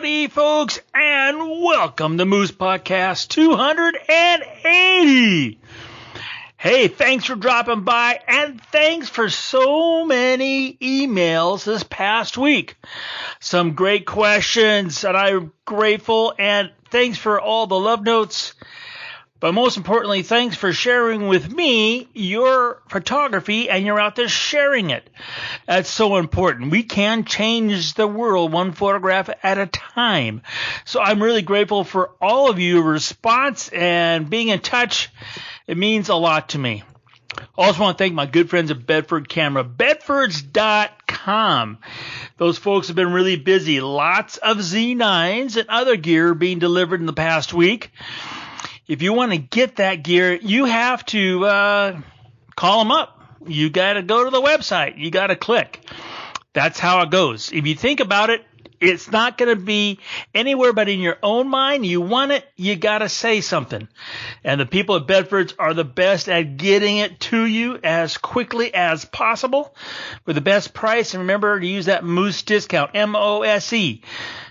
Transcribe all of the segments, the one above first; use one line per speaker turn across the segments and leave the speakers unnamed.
Howdy, folks, and welcome to Moose Podcast 280. Hey, thanks for dropping by, and thanks for so many emails this past week. Some great questions, and I'm grateful, and thanks for all the love notes. But most importantly, thanks for sharing with me your photography, and you're out there sharing it. That's so important. We can change the world one photograph at a time. So I'm really grateful for all of you response and being in touch. It means a lot to me. I also want to thank my good friends at Bedford Camera, bedfords.com. Those folks have been really busy. Lots of Z9s and other gear being delivered in the past week. If you want to get that gear, you have to call them up. You got to go to the website. You got to click. That's how it goes. If you think about it, it's not going to be anywhere but in your own mind. You want it, you got to say something. And the people at Bedford's are the best at getting it to you as quickly as possible with the best price. And remember to use that Moose discount, MOSE.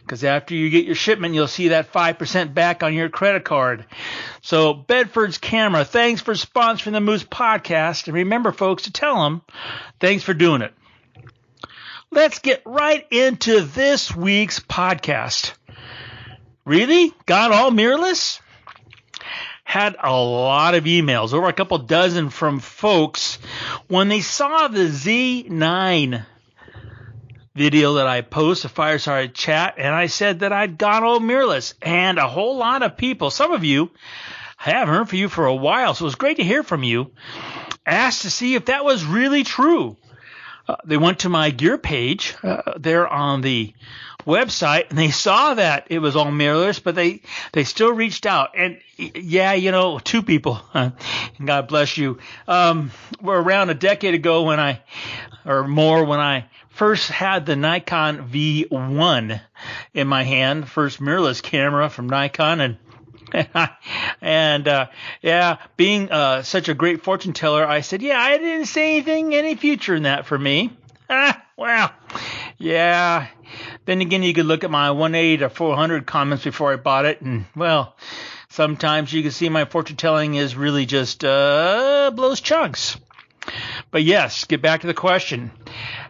Because after you get your shipment, you'll see that 5% back on your credit card. So Bedford's Camera, thanks for sponsoring the Moose Podcast. And remember, folks, to tell them, thanks for doing it. Let's get right into this week's podcast. Really? Got all mirrorless? Had a lot of emails, over a couple dozen from folks when they saw the Z9 video that I post, a fireside chat, and I said that I'd gone all mirrorless. And a whole lot of people, some of you, I haven't heard from you for a while, so it was great to hear from you, asked to see if that was really true. They went to my gear page there on the website, and they saw that it was all mirrorless, but they still reached out. And yeah, you know, two people, God bless you, were around a decade ago when I first had the Nikon V1 in my hand, first mirrorless camera from Nikon, and being such a great fortune teller, I said, yeah, I didn't see any future in that for me. Well, yeah. Then again, you could look at my 180 to 400 comments before I bought it, and well, sometimes you can see my fortune telling is really just blows chunks. But yes, get back to the question.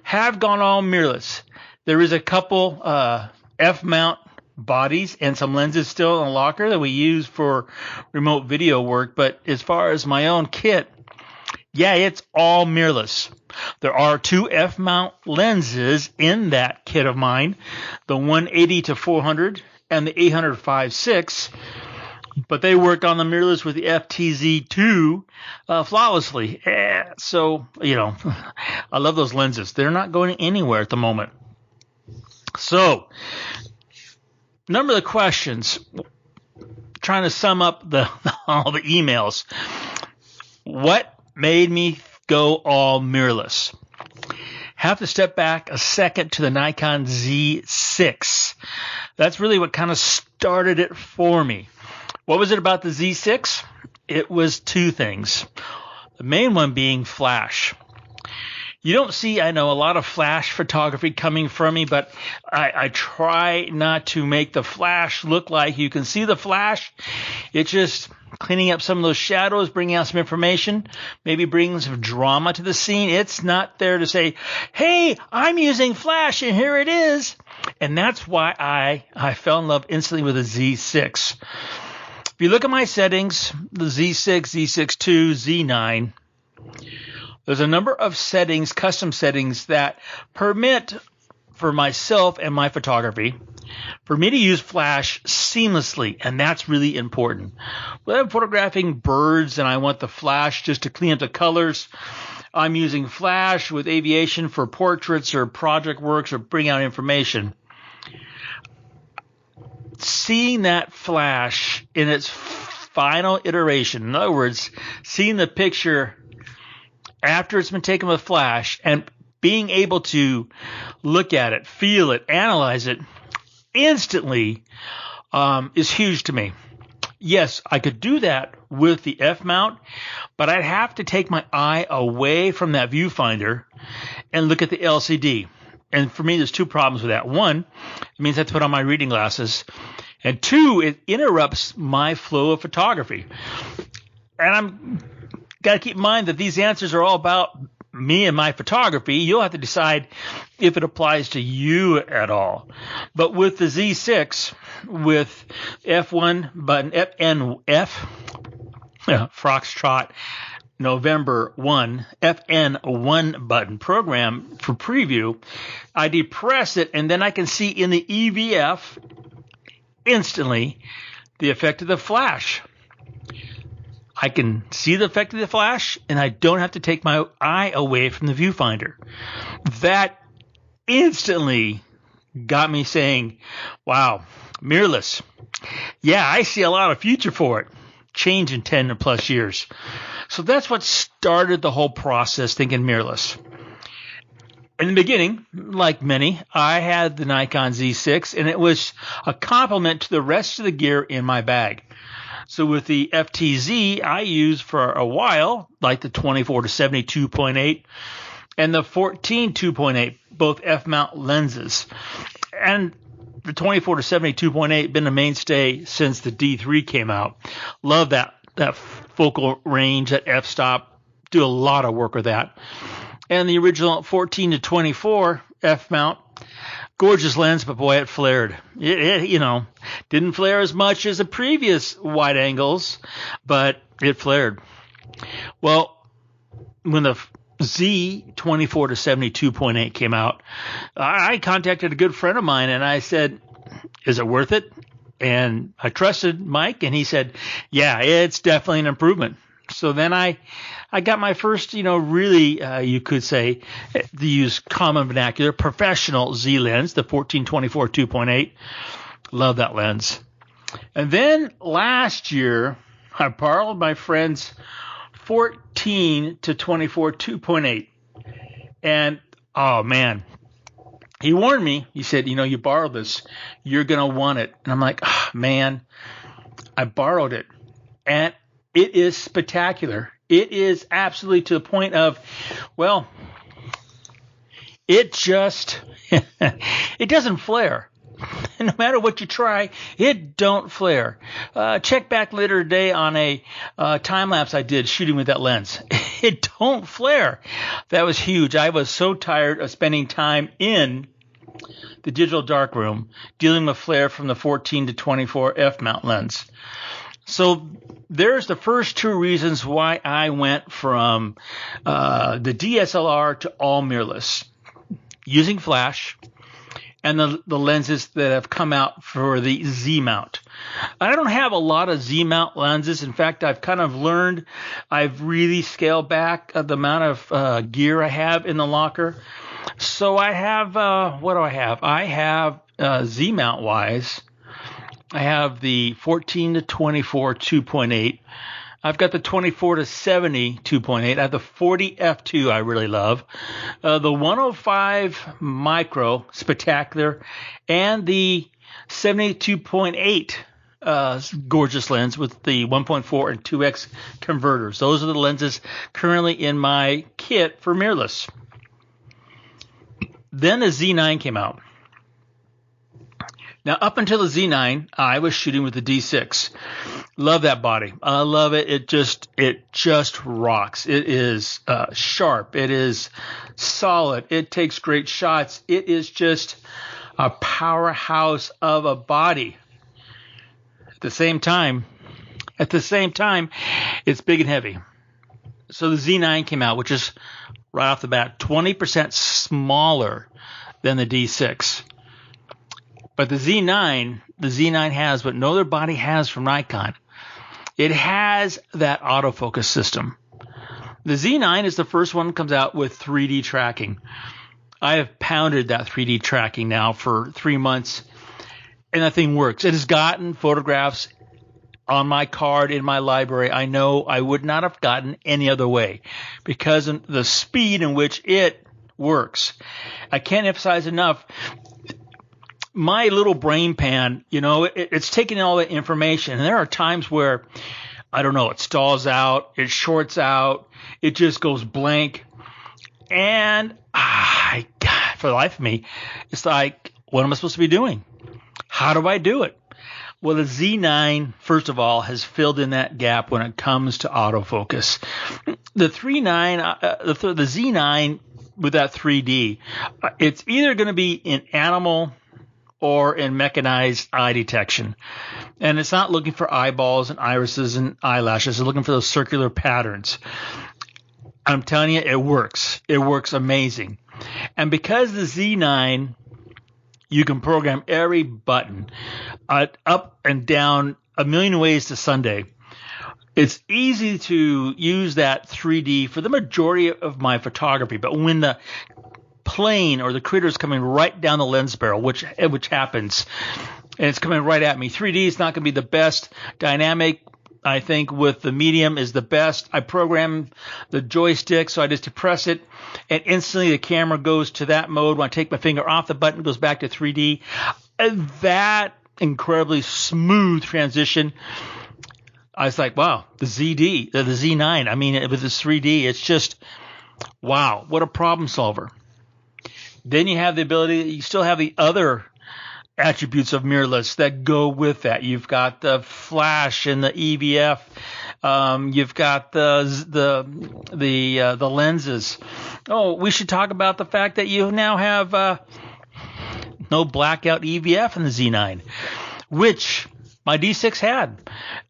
Have gone all mirrorless. There is a couple F-mount bodies and some lenses still in the locker that we use for remote video work. But as far as my own kit, yeah, it's all mirrorless. There are two F-mount lenses in that kit of mine, the 180 to 400 and the 800 5.6. But they work on the mirrorless with the FTZ2 flawlessly. So, you know, I love those lenses. They're not going anywhere at the moment. So, number of the questions, trying to sum up all the emails. What made me go all mirrorless? Have to step back a second to the Nikon Z6. That's really what kind of started it for me. What was it about the Z6? It was two things. The main one being flash. You don't see, I know, a lot of flash photography coming from me, but I try not to make the flash look like you can see the flash. It's just cleaning up some of those shadows, bringing out some information, maybe bringing some drama to the scene. It's not there to say, hey, I'm using flash and here it is. And that's why I fell in love instantly with the Z6. If you look at my settings, the Z6, Z6 II, Z9, there's a number of settings, custom settings that permit for myself and my photography for me to use flash seamlessly, and that's really important. When I'm photographing birds and I want the flash just to clean up the colors, I'm using flash with aviation for portraits or project works or bring out information. Seeing that flash in its final iteration, in other words, seeing the picture after it's been taken with flash and being able to look at it, feel it, analyze it instantly is huge to me. Yes, I could do that with the F-mount, but I'd have to take my eye away from that viewfinder and look at the LCD. And for me, there's two problems with that. One, it means I have to put on my reading glasses. And two, it interrupts my flow of photography. And I'm got to keep in mind that these answers are all about me and my photography. You'll have to decide if it applies to you at all. But with the Z6, with F1 button, Foxtrot November 1, FN1 button program for preview, I depress it, and then I can see in the EVF instantly the effect of the flash. I can see the effect of the flash, and I don't have to take my eye away from the viewfinder. That instantly got me saying, wow, mirrorless. Yeah, I see a lot of future for it. Change in 10 plus years. So that's what started the whole process, thinking mirrorless. In the beginning, like many, I had the Nikon Z6, and it was a complement to the rest of the gear in my bag. So with the FTZ, I used for a while, like the 24 to 72.8 and the 14 2.8, both f-mount lenses. And the 24 to 72.8 been a mainstay since the D3 came out. Love that focal range, that f-stop. Do a lot of work with that. And the original 14 to 24 f-mount, gorgeous lens, but boy, it flared. It didn't flare as much as the previous wide angles, but it flared. Well, when the Z 24 to 72.8 came out, I contacted a good friend of mine and I said, is it worth it? And I trusted Mike, and he said, yeah, it's definitely an improvement. So then I got my first, really, you could say, to use common vernacular, professional Z lens, the 14-24 2.8. Love that lens. And then last year, I borrowed my friend's 14 to 24 2.8. And, oh, man, he warned me. He said, you borrowed this. You're going to want it. And I'm like, oh, man, I borrowed it. And it is spectacular. It is absolutely to the point of, well, it just, it doesn't flare. No matter what you try, it don't flare. Check back later today on a time lapse I did shooting with that lens. It don't flare. That was huge. I was so tired of spending time in the digital darkroom dealing with flare from the 14 to 24 f-mount lens. So there's the first two reasons why I went from the DSLR to all mirrorless, using flash, and the lenses that have come out for the Z mount. I don't have a lot of Z mount lenses. In fact, I've kind of learned, I've really scaled back the amount of gear I have in the locker. So I have, what do I have? I have Z mount wise, I have the 14 to 24 2.8. I've got the 24 to 70 2.8. I have the 40 f2 I really love. The 105 micro, spectacular. And the 72.8 gorgeous lens with the 1.4 and 2x converters. Those are the lenses currently in my kit for mirrorless. Then the Z9 came out. Now, up until the Z9, I was shooting with the D6. Love that body. I love it. It just rocks. It is sharp. It is solid. It takes great shots. It is just a powerhouse of a body. At the same time, it's big and heavy. So the Z9 came out, which is right off the bat 20% smaller than the D6. But the Z9 has what no other body has from Nikon. It has that autofocus system. The Z9 is the first one that comes out with 3D tracking. I have pounded that 3D tracking now for 3 months, and that thing works. It has gotten photographs on my card in my library I know I would not have gotten any other way because of the speed in which it works. I can't emphasize enough. My little brain pan, it's taking all that information. And there are times where, I don't know, it stalls out, it shorts out, it just goes blank. And, God, for the life of me, it's like, what am I supposed to be doing? How do I do it? Well, the Z9, first of all, has filled in that gap when it comes to autofocus. The the Z9 with that 3D, it's either going to be in animal or in mechanized eye detection. And it's not looking for eyeballs and irises and eyelashes. It's looking for those circular patterns. I'm telling you, it works. It works amazing. And because the Z9, you can program every button up and down a million ways to Sunday. It's easy to use that 3D for the majority of my photography. But when the plane or the critter is coming right down the lens barrel, which happens, and it's coming right at me, 3D is not going to be the best. Dynamic, I think, with the medium is the best. I program the joystick, so I just depress it, and instantly the camera goes to that mode. When I take my finger off the button, it goes back to 3D. That incredibly smooth transition. I was like, wow, the Z9. I mean, with this 3D, it's just, wow, what a problem solver. Then you have the ability, you still have the other attributes of mirrorless that go with that. You've got the flash and the EVF. You've got the lenses. Oh, we should talk about the fact that you now have no blackout EVF in the Z9, which my D6 had.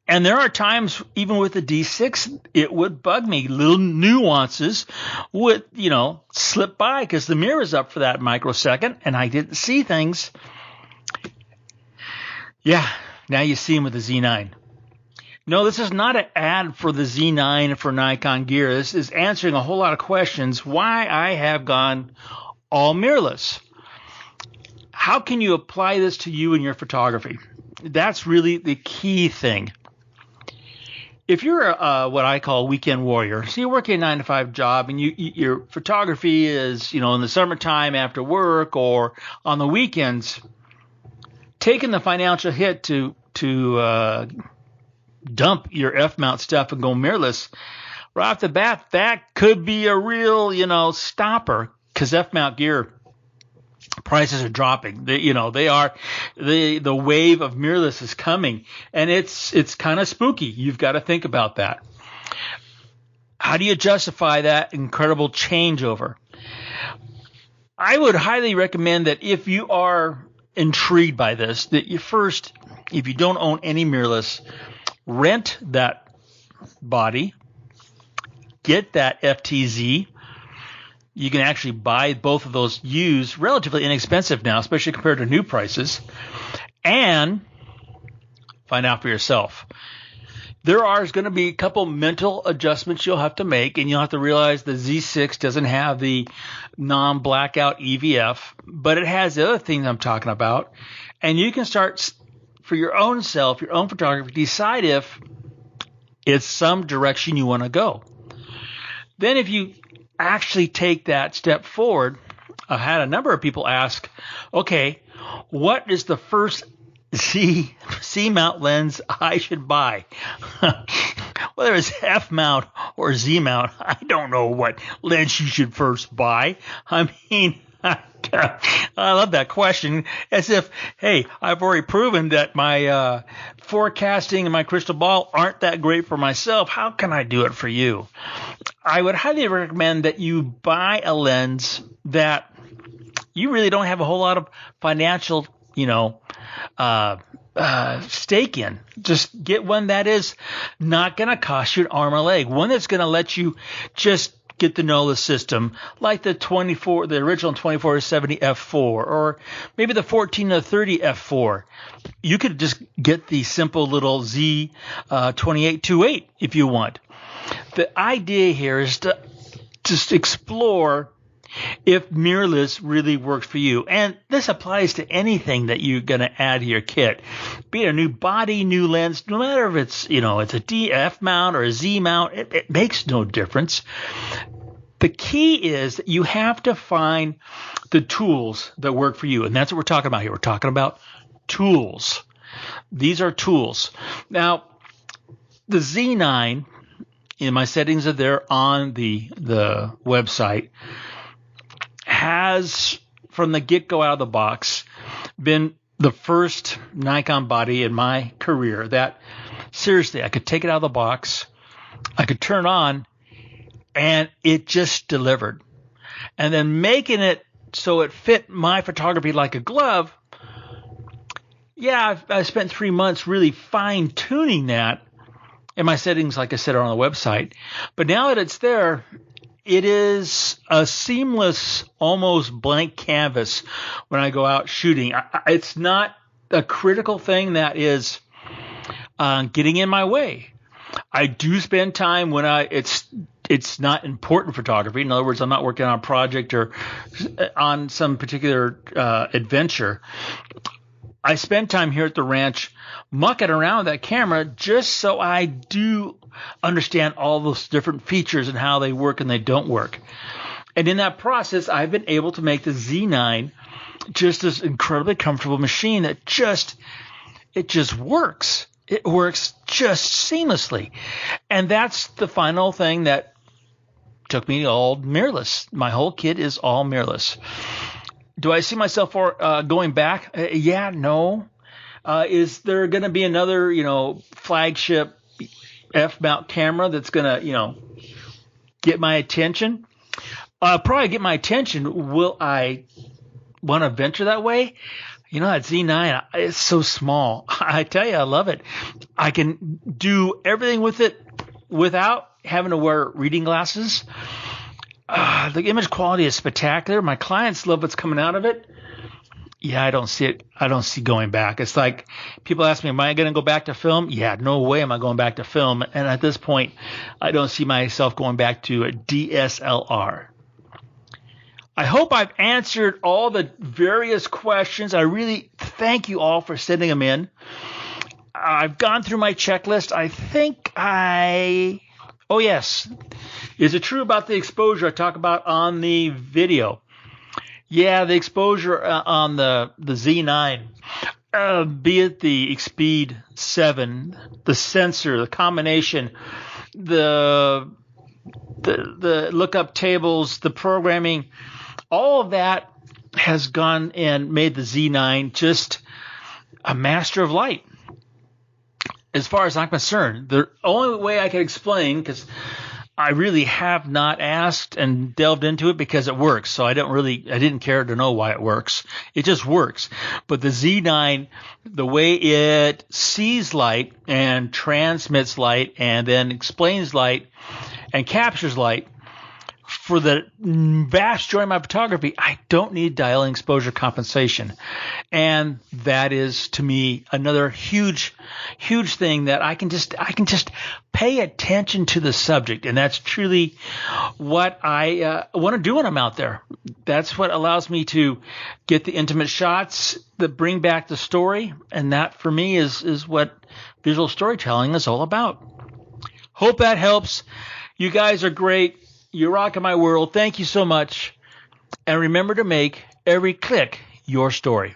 And there are times, even with the D6, it would bug me. Little nuances would, slip by because the mirror is up for that microsecond, and I didn't see things. Yeah, now you see them with the Z9. No, this is not an ad for the Z9 for Nikon gear. This is answering a whole lot of questions why I have gone all mirrorless. How can you apply this to you in your photography? That's really the key thing. If you're what I call a weekend warrior, so you're working a 9-to-5 job and your photography is, in the summertime after work or on the weekends, taking the financial hit to dump your F-mount stuff and go mirrorless, right off the bat, that could be a real, stopper, because F-mount gear prices are dropping. They are the wave of mirrorless is coming, and it's kind of spooky. You've got to think about that. How do you justify that incredible changeover? I would highly recommend that if you are intrigued by this, that you first, if you don't own any mirrorless, rent that body, get that FTZ. You can actually buy both of those used, relatively inexpensive now, especially compared to new prices, and find out for yourself. There are going to be a couple mental adjustments you'll have to make, and you'll have to realize the Z6 doesn't have the non-blackout EVF, but it has the other things I'm talking about, and you can start for your own self, your own photography, decide if it's some direction you want to go. Then if you actually take that step forward, I had a number of people ask, okay, what is the first C-mount lens I should buy? Whether it's F-mount or Z-mount, I don't know what lens you should first buy. I mean, I love that question, as if, hey, I've already proven that my forecasting and my crystal ball aren't that great for myself. How can I do it for you? I would highly recommend that you buy a lens that you really don't have a whole lot of financial, stake in. Just get one that is not going to cost you an arm and a leg. One that's going to let you just get to know the system, like the original 24-70 f4, or maybe the 14-30 f4. You could just get the simple little Z 28-28 if you want. The idea here is to just explore if mirrorless really works for you. And this applies to anything that you're going to add to your kit. Be it a new body, new lens, no matter if it's, it's a DF mount or a Z mount, it makes no difference. The key is that you have to find the tools that work for you. And that's what we're talking about here. We're talking about tools. These are tools. Now, the Z9, in my settings are there on the website, has from the get-go out of the box been the first Nikon body in my career that, seriously, I could take it out of the box, I could turn it on, and it just delivered. And then making it so it fit my photography like a glove, yeah, I spent 3 months really fine-tuning that. And my settings, like I said, are on the website. But now that it's there, it is a seamless, almost blank canvas when I go out shooting. It's not a critical thing that is getting in my way. I do spend time when it's not important photography. In other words, I'm not working on a project or on some particular adventure. I spend time here at the ranch mucking around with that camera just so I do understand all those different features and how they work and they don't work. And in that process, I've been able to make the Z9 just this incredibly comfortable machine that it just works. It works just seamlessly. And that's the final thing that took me all mirrorless. My whole kit is all mirrorless. Do I see myself going back? Yeah, no. Is there going to be another, flagship F-mount camera that's going to, get my attention? Probably get my attention. Will I want to venture that way? That Z9, it's so small. I tell you, I love it. I can do everything with it without having to wear reading glasses. The image quality is spectacular. My clients love what's coming out of it. Yeah, I don't see it. I don't see going back. It's like people ask me, am I going to go back to film? Yeah, no way am I going back to film. And at this point, I don't see myself going back to a DSLR. I hope I've answered all the various questions. I really thank you all for sending them in. I've gone through my checklist. I think oh, yes. Is it true about the exposure I talk about on the video? Yeah, the exposure on the Z9, be it the Speed 7, the sensor, the combination, the lookup tables, the programming, all of that has gone and made the Z9 just a master of light. As far as I'm concerned, the only way I can explain, because I really have not asked and delved into it because it works. So I didn't care to know why it works. It just works. But the Z9, the way it sees light and transmits light and then explains light and captures light, for the vast majority of my photography, I don't need dial-in exposure compensation. And that is, to me, another huge, huge thing that I can just pay attention to the subject. And that's truly what I want to do when I'm out there. That's what allows me to get the intimate shots that bring back the story. And that, for me, is what visual storytelling is all about. Hope that helps. You guys are great. You're rocking my world. Thank you so much. And remember to make every click your story.